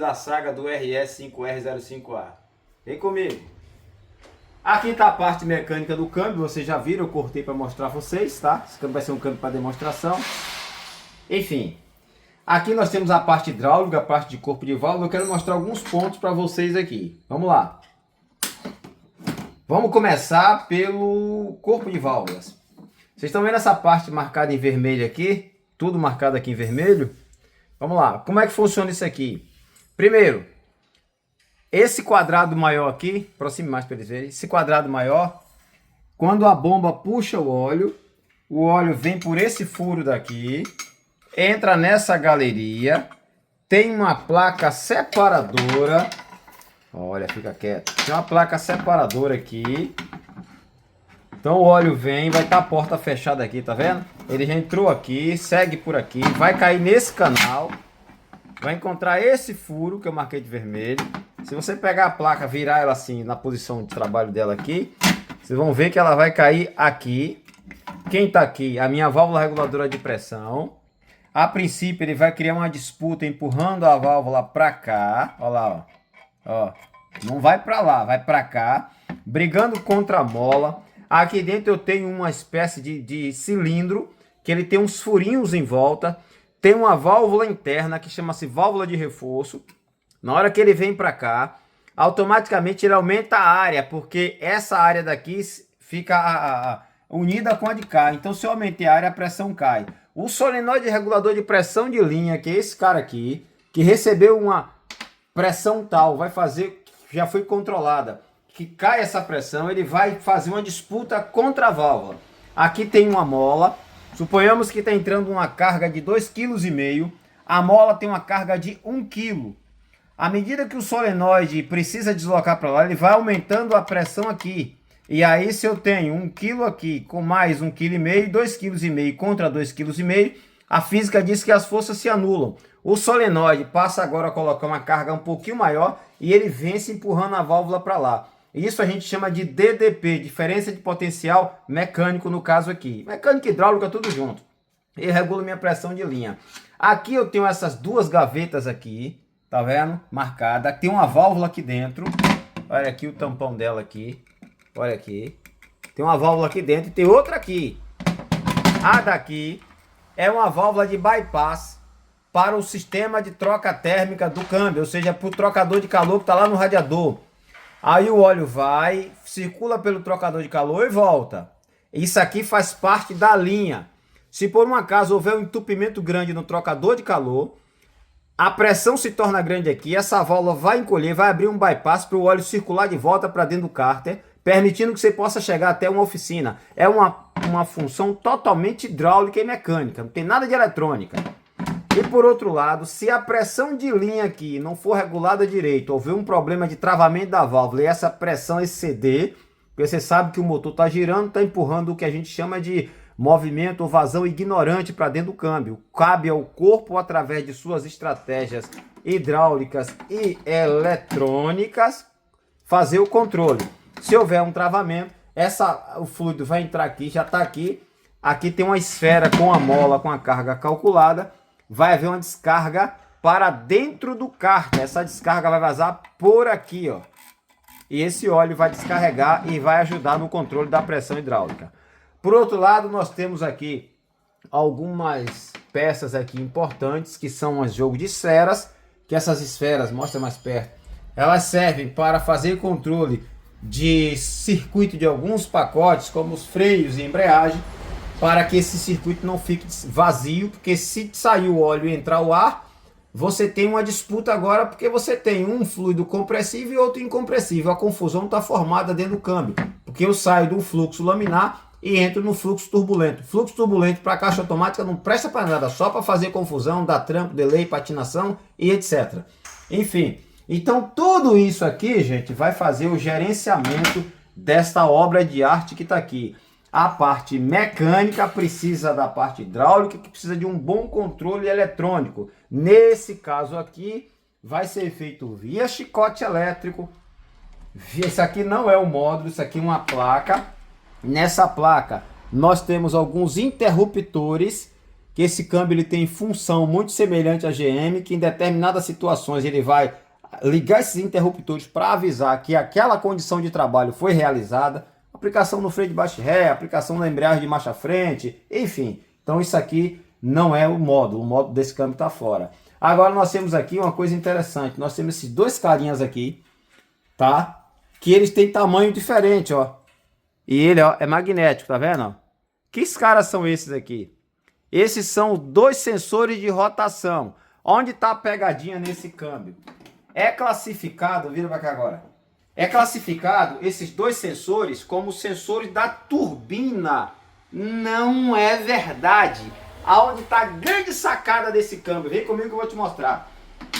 da saga do RS5R05A. Vem comigo. Aqui está a parte mecânica do câmbio, vocês já viram, eu cortei para mostrar a vocês, tá? Esse câmbio vai ser um câmbio para demonstração. Enfim, aqui nós temos a parte hidráulica, a parte de corpo de válvula. Eu quero mostrar alguns pontos para vocês aqui. Vamos lá. Vamos começar pelo corpo de válvulas. Vocês estão vendo essa parte marcada em vermelho aqui? Tudo marcado aqui em vermelho? Vamos lá, como é que funciona isso aqui? Primeiro, esse quadrado maior aqui, aproxime mais para eles verem. Esse quadrado maior, quando a bomba puxa o óleo vem por esse furo daqui, entra nessa galeria, tem uma placa separadora. Olha, fica quieto. Tem uma placa separadora aqui. Então o óleo vem, vai estar a porta fechada aqui, tá vendo? Ele já entrou aqui, segue por aqui, vai cair nesse canal. Vai encontrar esse furo que eu marquei de vermelho. Se você pegar a placa, virar ela assim na posição de trabalho dela aqui, vocês vão ver que ela vai cair aqui. Quem tá aqui? A minha válvula reguladora de pressão. A princípio ele vai criar uma disputa empurrando a válvula para cá. Olha lá, ó. Não vai para lá, vai para cá, brigando contra a mola. Aqui dentro eu tenho uma espécie de cilindro, que ele tem uns furinhos em volta. Tem uma válvula interna que chama-se válvula de reforço. Na hora que ele vem para cá, automaticamente ele aumenta a área, porque essa área daqui fica unida com a de cá. Então se eu aumentar a área, a pressão cai. O solenoide regulador de pressão de linha, que é esse cara aqui, que recebeu uma pressão tal, vai fazer, já foi controlada, que cai essa pressão, ele vai fazer uma disputa contra a válvula. Aqui tem uma mola, suponhamos que está entrando uma carga de 2,5 kg, a mola tem uma carga de 1 kg. À medida que o solenoide precisa deslocar para lá, ele vai aumentando a pressão aqui. E aí se eu tenho 1 kg aqui, com mais 1,5 kg, 2,5 kg contra 2,5 kg, a física diz que as forças se anulam. O solenoide passa agora a colocar uma carga um pouquinho maior e ele vence empurrando a válvula para lá. Isso a gente chama de DDP, diferença de potencial mecânico no caso aqui. Mecânica e hidráulica tudo junto. E regula minha pressão de linha. Aqui eu tenho essas duas gavetas aqui, tá vendo? Marcada. Tem uma válvula aqui dentro. Olha aqui o tampão dela aqui. Olha aqui. Tem uma válvula aqui dentro e tem outra aqui. A daqui é uma válvula de bypass para o sistema de troca térmica do câmbio, ou seja, para o trocador de calor que está lá no radiador. Aí o óleo vai, circula pelo trocador de calor e volta. Isso aqui faz parte da linha. Se por um acaso houver um entupimento grande no trocador de calor, a pressão se torna grande aqui, essa válvula vai encolher, vai abrir um bypass para o óleo circular de volta para dentro do cárter, permitindo que você possa chegar até uma oficina. É uma função totalmente hidráulica e mecânica, não tem nada de eletrônica. E por outro lado, se a pressão de linha aqui não for regulada direito, houver um problema de travamento da válvula e essa pressão exceder, porque você sabe que o motor está girando, está empurrando o que a gente chama de movimento ou vazão ignorante para dentro do câmbio. Cabe ao corpo, através de suas estratégias hidráulicas e eletrônicas, fazer o controle. Se houver um travamento, o fluido vai entrar aqui, já está aqui. Aqui tem uma esfera com a mola, com a carga calculada. Vai haver uma descarga para dentro do cárter. Essa descarga vai vazar por aqui, ó. E esse óleo vai descarregar e vai ajudar no controle da pressão hidráulica. Por outro lado, nós temos aqui algumas peças aqui importantes, que são os jogos de esferas, que essas esferas, mostra mais perto, elas servem para fazer controle de circuito de alguns pacotes, como os freios e embreagem, para que esse circuito não fique vazio, porque se sair o óleo e entrar o ar, você tem uma disputa agora, porque você tem um fluido compressivo e outro incompressivo. A confusão está formada dentro do câmbio, porque eu saio do fluxo laminar e entro no fluxo turbulento. Fluxo turbulento para a caixa automática não presta para nada, só para fazer confusão, dar trampo, delay, patinação e etc. Enfim, então tudo isso aqui, gente, vai fazer o gerenciamento desta obra de arte que está aqui. A parte mecânica precisa da parte hidráulica, que precisa de um bom controle eletrônico. Nesse caso aqui, vai ser feito via chicote elétrico. Esse aqui não é o módulo, isso aqui é uma placa. Nessa placa, nós temos alguns interruptores que esse câmbio ele tem função muito semelhante à GM, que em determinadas situações ele vai ligar esses interruptores para avisar que aquela condição de trabalho foi realizada, aplicação no freio de baixo ré, aplicação na embreagem de marcha frente, enfim. Então isso aqui não é o módulo desse câmbio está fora. Agora nós temos aqui uma coisa interessante, nós temos esses dois carinhas aqui, tá? Que eles têm tamanho diferente, ó. E ele, ó, é magnético, tá vendo? Ó? Que caras são esses aqui? Esses são dois sensores de rotação. Onde está a pegadinha nesse câmbio? É classificado, vira para cá agora. É classificado esses dois sensores como sensores da turbina. Não é verdade. Aonde está a grande sacada desse câmbio? Vem comigo que eu vou te mostrar.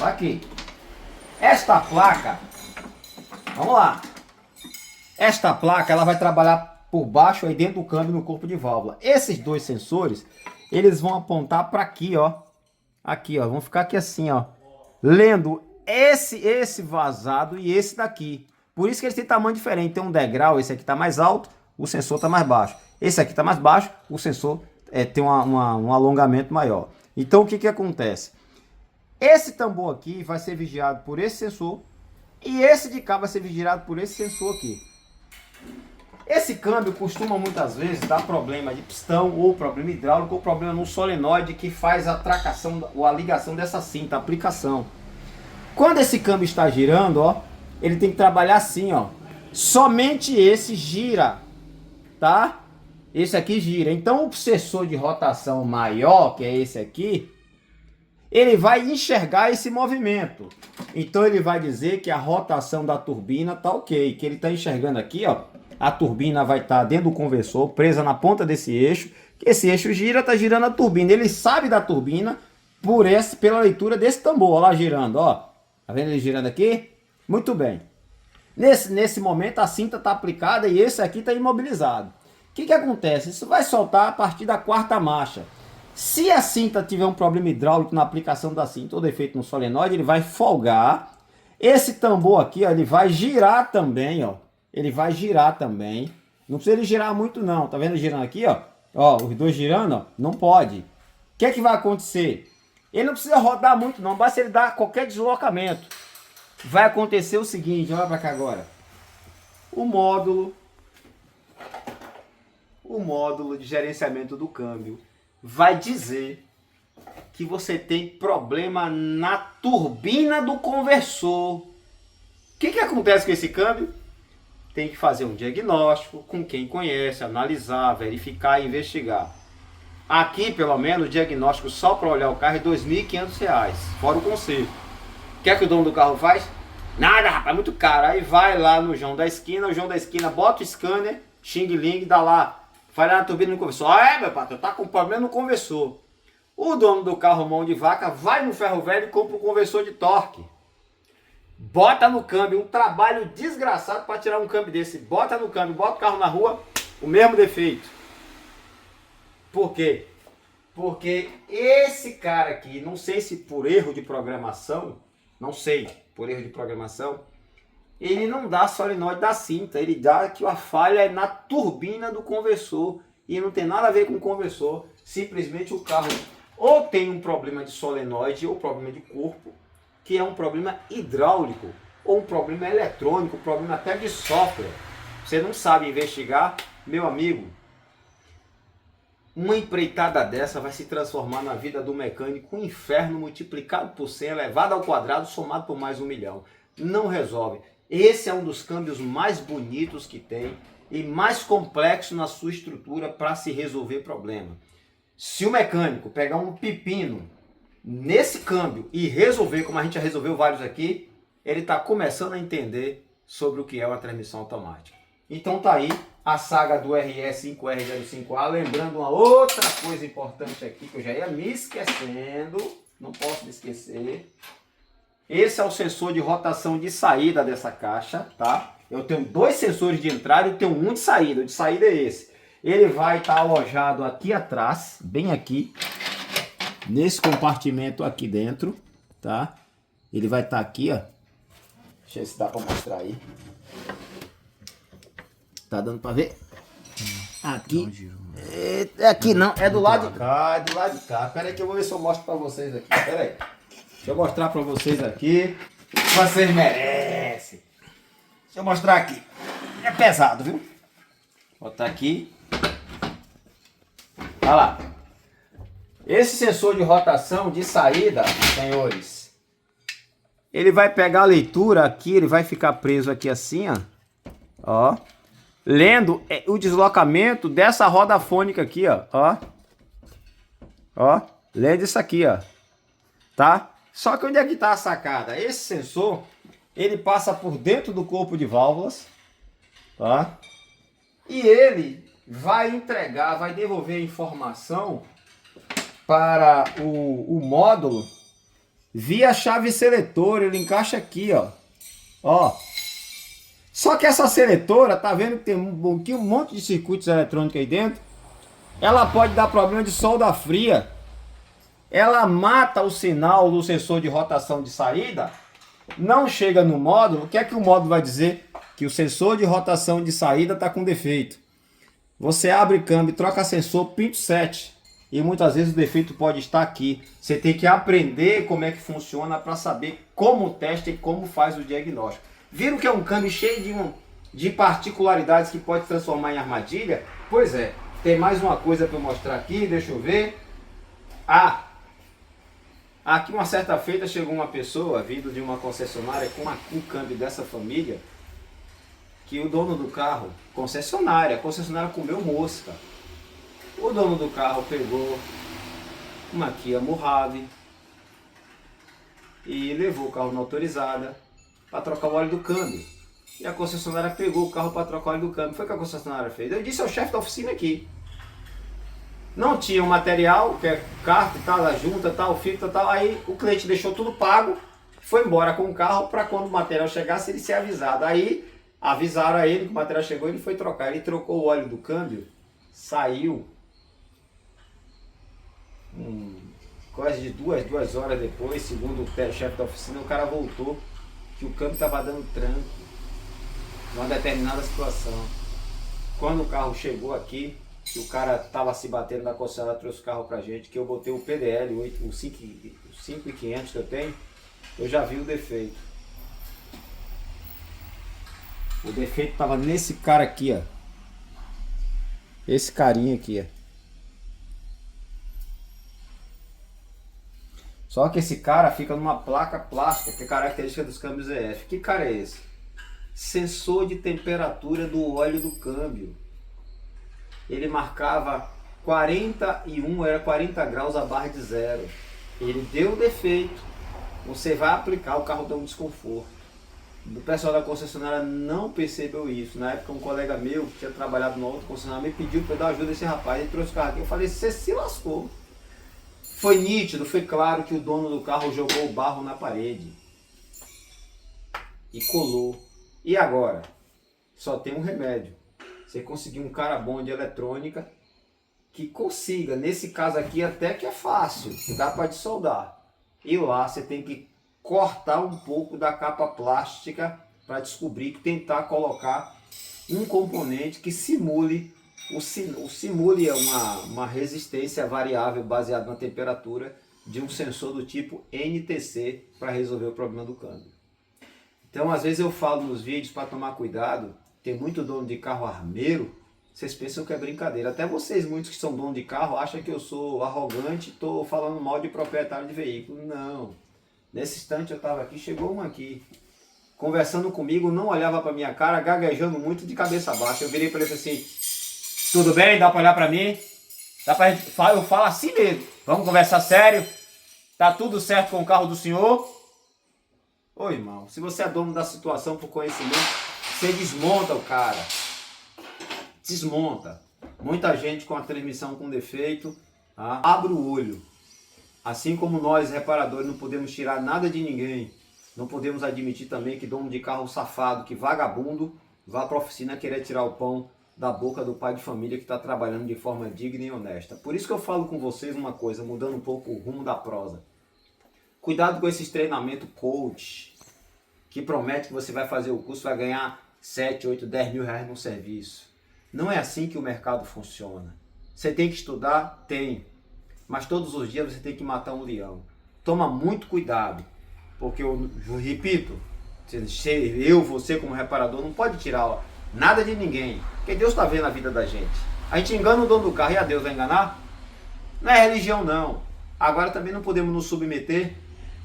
Olha aqui. Esta placa, vamos lá. Esta placa ela vai trabalhar por baixo aí dentro do câmbio no corpo de válvula. Esses dois sensores, eles vão apontar para aqui, ó. Aqui, ó. Vão ficar aqui assim, ó. Lendo esse vazado e esse daqui. Por isso que eles têm tamanho diferente. Tem um degrau, esse aqui está mais alto, o sensor está mais baixo. Esse aqui está mais baixo, o sensor tem um alongamento maior. Então o que acontece? Esse tambor aqui vai ser vigiado por esse sensor e esse de cá vai ser vigiado por esse sensor aqui. Esse câmbio costuma muitas vezes dar problema de pistão, ou problema hidráulico, ou problema no solenoide que faz a tracação ou a ligação dessa cinta, a aplicação. Quando esse câmbio está girando, ó, ele tem que trabalhar assim, ó. Somente esse gira, tá? Esse aqui gira. Então o sensor de rotação maior, que é esse aqui, ele vai enxergar esse movimento. Então ele vai dizer que a rotação da turbina tá ok, que ele está enxergando aqui, ó. A turbina vai estar dentro do conversor, presa na ponta desse eixo. Esse eixo gira, está girando a turbina. Ele sabe da turbina pela leitura desse tambor, ó, lá girando, ó. Tá vendo ele girando aqui? Muito bem. Nesse momento a cinta está aplicada e esse aqui está imobilizado. O que acontece? Isso vai soltar a partir da quarta marcha. Se a cinta tiver um problema hidráulico na aplicação da cinta ou defeito no solenoide, ele vai folgar. Esse tambor aqui, ó, ele vai girar também, ó. Ele vai girar também. Não precisa ele girar muito não. Tá vendo girando aqui, ó? Ó, os dois girando, ó. Não pode. O que é que vai acontecer? Ele não precisa rodar muito não. Basta ele dar qualquer deslocamento. Vai acontecer o seguinte, olha para cá agora. O módulo de gerenciamento do câmbio vai dizer que você tem problema na turbina do conversor. O que acontece com esse câmbio? Tem que fazer um diagnóstico com quem conhece, analisar, verificar e investigar. Aqui, pelo menos, o diagnóstico só para olhar o carro é R$ 2.500, fora o conserto. O que é que o dono do carro faz? Nada, rapaz, é muito caro. Aí vai lá no João da esquina, o João da esquina bota o scanner, Xing Ling, dá lá, vai lá na turbina no conversor. Ah, meu patrão, tá com problema no conversor. O dono do carro mão de vaca vai no ferro velho e compra um conversor de torque. Bota no câmbio, um trabalho desgraçado para tirar um câmbio desse. Bota no câmbio, bota o carro na rua, o mesmo defeito. Por quê? Porque esse cara aqui, não sei se por erro de programação, ele não dá solenoide da cinta, ele dá que a falha é na turbina do conversor e não tem nada a ver com o conversor, simplesmente o carro ou tem um problema de solenoide ou problema de corpo, que é um problema hidráulico, ou um problema eletrônico, um problema até de software. Você não sabe investigar, meu amigo, uma empreitada dessa vai se transformar na vida do mecânico um inferno multiplicado por 100, elevado ao quadrado, somado por mais 1 milhão. Não resolve. Esse é um dos câmbios mais bonitos que tem e mais complexo na sua estrutura para se resolver problema. Se o mecânico pegar um pepino nesse câmbio e resolver, como a gente já resolveu vários aqui, ele está começando a entender sobre o que é uma transmissão automática. Então tá aí a saga do RE5R05A, lembrando uma outra coisa importante aqui que eu já ia me esquecendo, não posso me esquecer. Esse é o sensor de rotação de saída dessa caixa, tá? Eu tenho 2 sensores de entrada e tenho um de saída. O de saída é esse. Ele vai estar alojado aqui atrás, bem aqui, nesse compartimento aqui dentro, tá? Ele vai estar aqui, ó. Deixa eu ver se dá para mostrar aí. Tá dando para ver? Aqui. É aqui não, é do lado de cá, é do lado de cá. Pera aí que eu vou ver se eu mostro pra vocês aqui. Pera aí. Deixa eu mostrar pra vocês aqui. Vocês merecem. Deixa eu mostrar aqui. É pesado, viu? Vou botar aqui. Olha lá. Esse sensor de rotação de saída, senhores, ele vai pegar a leitura aqui, ele vai ficar preso aqui assim, ó. Lendo o deslocamento dessa roda fônica aqui, ó. Lendo isso aqui, ó. Tá? Só que onde é que tá a sacada? Esse sensor, ele passa por dentro do corpo de válvulas, tá? E ele vai entregar, vai devolver a informação para o módulo via chave seletora. Ele encaixa aqui, ó. Só que essa seletora, tá vendo que tem um monte de circuitos eletrônicos aí dentro? Ela pode dar problema de solda fria. Ela mata o sinal do sensor de rotação de saída, não chega no módulo. O que é que o módulo vai dizer? Que o sensor de rotação de saída está com defeito. Você abre câmbio, troca sensor, pinto 7. E muitas vezes o defeito pode estar aqui. Você tem que aprender como é que funciona para saber como testa e como faz o diagnóstico. Viram que é um câmbio cheio de particularidades que pode transformar em armadilha? Pois é. Tem mais uma coisa para eu mostrar aqui, deixa eu ver. Aqui uma certa feita chegou uma pessoa vindo de uma concessionária com um câmbio dessa família, que o dono do carro, a concessionária comeu mosca. O dono do carro pegou uma Kia Mojave e levou o carro na autorizada para trocar o óleo do câmbio. E a concessionária pegou o carro para trocar o óleo do câmbio. Foi o que a concessionária fez. Eu disse ao chefe da oficina aqui. Não tinha o material, que é carta e tal, a junta, tal, fita, tal. Aí o cliente deixou tudo pago, foi embora com o carro para quando o material chegasse ele ser avisado. Aí avisaram a ele que o material chegou e ele foi trocar. Ele trocou o óleo do câmbio, saiu quase de duas horas depois, segundo o chefe da oficina, o cara voltou que o câmbio estava dando tranco numa determinada situação. Quando o carro chegou aqui, que o cara estava se batendo na concessionária, trouxe o carro pra gente, que eu botei o PDL, o 5500 que eu tenho, eu já vi o defeito. O defeito estava nesse cara aqui, ó. Esse carinha aqui, ó. Só que esse cara fica numa placa plástica, que é característica dos câmbios EF. Que cara é esse? Sensor de temperatura do óleo do câmbio. Ele marcava 41, era 40 graus a barra de zero. Ele deu defeito. Você vai aplicar, o carro dá um desconforto. O pessoal da concessionária não percebeu isso. Na época um colega meu que tinha trabalhado numa outra concessionária me pediu para eu dar ajuda a esse rapaz. Ele trouxe o carro aqui. Eu falei, você se lascou. Foi nítido, foi claro que o dono do carro jogou o barro na parede. E colou. E agora? Só tem um remédio. Você conseguir um cara bom de eletrônica que consiga, nesse caso aqui até que é fácil, dá para desoldar. E lá você tem que cortar um pouco da capa plástica para descobrir, tentar colocar um componente que simule uma resistência variável baseada na temperatura de um sensor do tipo NTC para resolver o problema do câmbio. Então às vezes eu falo nos vídeos para tomar cuidado. Tem muito dono de carro armeiro, vocês pensam que é brincadeira. Até vocês, muitos que são dono de carro, acham que eu sou arrogante e estou falando mal de proprietário de veículo. Não. Nesse instante eu estava aqui, chegou um aqui, conversando comigo, não olhava para minha cara, gaguejando muito de cabeça baixa. Eu virei para ele e falei assim, tudo bem? Dá para olhar para mim? Dá pra gente... Eu falo assim mesmo. Vamos conversar sério? Tá tudo certo com o carro do senhor? Ô irmão, se você é dono da situação por conhecimento, você desmonta o cara. Desmonta. Muita gente com a transmissão com defeito, tá? Abre o olho. Assim como nós, reparadores, não podemos tirar nada de ninguém. Não podemos admitir também que dono de carro safado, que vagabundo, vá para a oficina querer tirar o pão da boca do pai de família que está trabalhando de forma digna e honesta. Por isso que eu falo com vocês uma coisa, mudando um pouco o rumo da prosa. Cuidado com esses treinamentos coach, que promete que você vai fazer o curso, vai ganhar 7, 8, 10 mil reais no serviço. Não é assim que o mercado funciona. Você tem que estudar? Tem. Mas todos os dias você tem que matar um leão. Toma muito cuidado. Porque eu repito, você como reparador não pode tirar nada de ninguém. Porque Deus está vendo a vida da gente. A gente engana o dono do carro e a Deus vai enganar? Não é religião não. Agora também não podemos nos submeter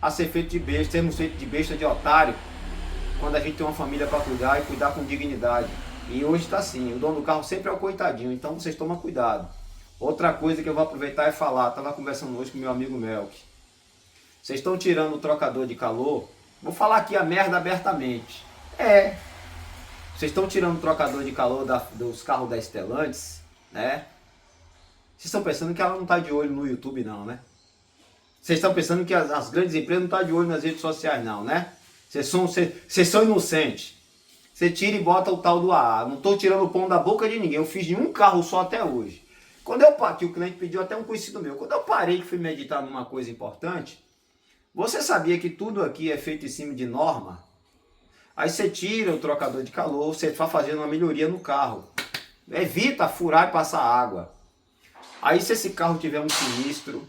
a ser feito de besta, sermos feitos de besta, de otário, quando a gente tem uma família para cuidar e cuidar com dignidade. E hoje está assim, o dono do carro sempre é o coitadinho, então vocês tomam cuidado. Outra coisa que eu vou aproveitar e falar, estava conversando hoje com meu amigo Melk. Vocês estão tirando o trocador de calor, vou falar aqui a merda abertamente. Vocês estão tirando o trocador de calor dos carros da Stellantis, né? Vocês estão pensando que ela não está de olho no YouTube não, né? Vocês estão pensando que as grandes empresas não estão de olho nas redes sociais não, né? Vocês são inocentes. Você tira e bota o tal do AA. Não estou tirando o pão da boca de ninguém. Eu fiz de um carro só até hoje. Quando eu parei, o cliente pediu até um conhecido meu. Quando eu parei que fui meditar numa coisa importante, você sabia que tudo aqui é feito em cima de norma? Aí você tira o trocador de calor, você está fazendo uma melhoria no carro. Evita furar e passar água. Aí se esse carro tiver um sinistro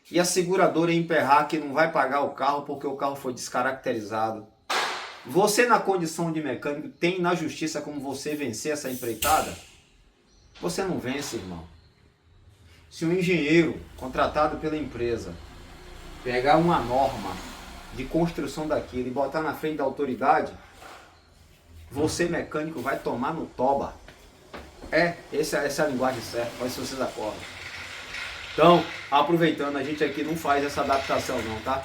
e a seguradora emperrar que não vai pagar o carro porque o carro foi descaracterizado, você na condição de mecânico tem na justiça como você vencer essa empreitada? Você não vence, irmão. Se um engenheiro contratado pela empresa pegar uma norma de construção daquilo e botar na frente da autoridade, você mecânico vai tomar no toba. Essa é a linguagem certa, pode ser vocês acordam. Então, aproveitando, a gente aqui não faz essa adaptação não, tá?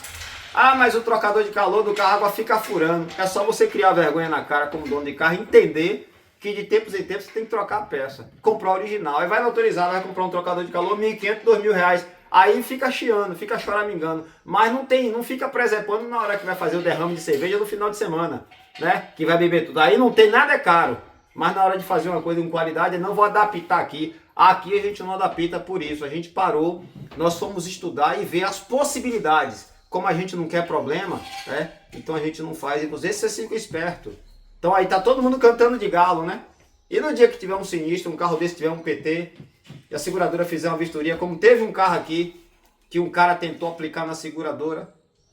Ah, mas o trocador de calor do carro, a água fica furando. É só você criar vergonha na cara como dono de carro e entender que de tempos em tempos você tem que trocar a peça. Comprar original. Aí vai na autorizada, vai comprar um trocador de calor, R$1.500, R$2.000. Aí fica chiando, fica choramingando. Mas não fica presepando na hora que vai fazer o derrame de cerveja no final de semana, né? Que vai beber tudo. Aí não tem nada, é caro. Mas na hora de fazer uma coisa com qualidade, eu não vou adaptar aqui. Aqui a gente não adapta por isso. A gente parou, nós fomos estudar e ver as possibilidades. Como a gente não quer problema, né? Então a gente não faz. Inclusive vocês ficam espertos. Então aí tá todo mundo cantando de galo, né? E no dia que tiver um sinistro, um carro desse tiver um PT, e a seguradora fizer uma vistoria, como teve um carro aqui, que um cara tentou aplicar na seguradora. A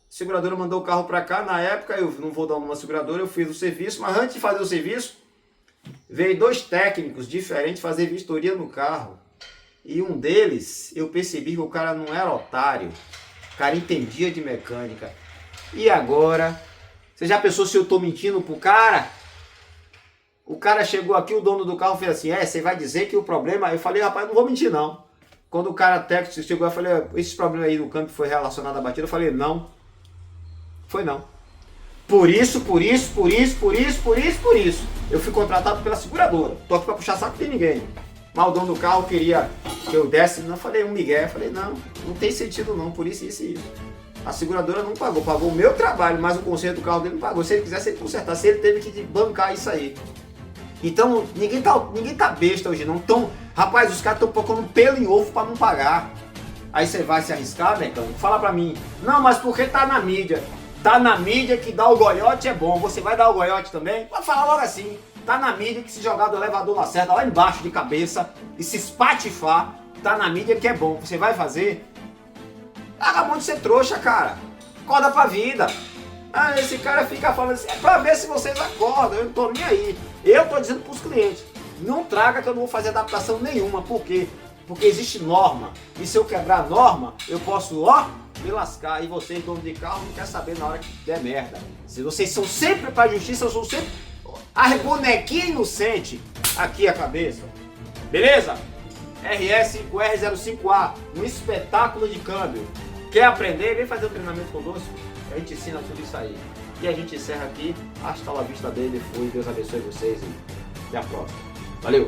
seguradora mandou o carro para cá, na época eu não vou dar uma seguradora, eu fiz o serviço, mas antes de fazer o serviço, veio 2 técnicos diferentes fazer vistoria no carro. E um deles, eu percebi que o cara não era otário. O cara entendia de mecânica. E agora, você já pensou se eu tô mentindo pro cara? O cara chegou aqui, o dono do carro fez assim, você vai dizer que o problema... Eu falei, rapaz, não vou mentir não. Quando o cara técnico chegou, eu falei, esse problema aí no câmbio foi relacionado à batida? Eu falei, não. Foi não. Por isso. Eu fui contratado pela seguradora. Tô aqui pra puxar saco de ninguém. Mas o dono do carro queria que eu desse. Eu falei, um migué. Eu falei, não tem sentido não, por isso. A seguradora não pagou o meu trabalho, mas o conserto do carro dele não pagou. Se ele quisesse, ele consertasse. Ele teve que bancar isso aí. Então, ninguém tá besta hoje não. Então, rapaz, os caras estão procurando pelo em ovo pra não pagar. Aí você vai se arriscar, né, então? Fala pra mim. Não, mas porque tá na mídia. Tá na mídia que dar o goiote é bom. Você vai dar o goiote também? Pode falar logo assim. Tá na mídia que se jogar do elevador Lacerda lá embaixo de cabeça e se espatifar, tá na mídia que é bom. Você vai fazer? Larga a mão de ser trouxa, cara. Acorda pra vida. Ah, esse cara fica falando assim, é pra ver se vocês acordam. Eu não tô nem aí. Eu tô dizendo pros clientes, não traga que eu não vou fazer adaptação nenhuma. Por quê? Porque existe norma. E se eu quebrar a norma, eu posso, me lascar. E vocês, dono de carro, não quer saber na hora que der merda. Se vocês são sempre pra justiça, eu sou sempre a bonequinha inocente. Aqui a cabeça. Beleza? RS5R05A, um espetáculo de câmbio. Quer aprender? Vem fazer um treinamento conosco. A gente ensina tudo isso aí. E a gente encerra aqui. Hasta la vista dele. Fui. Deus abençoe vocês e até a próxima. Valeu!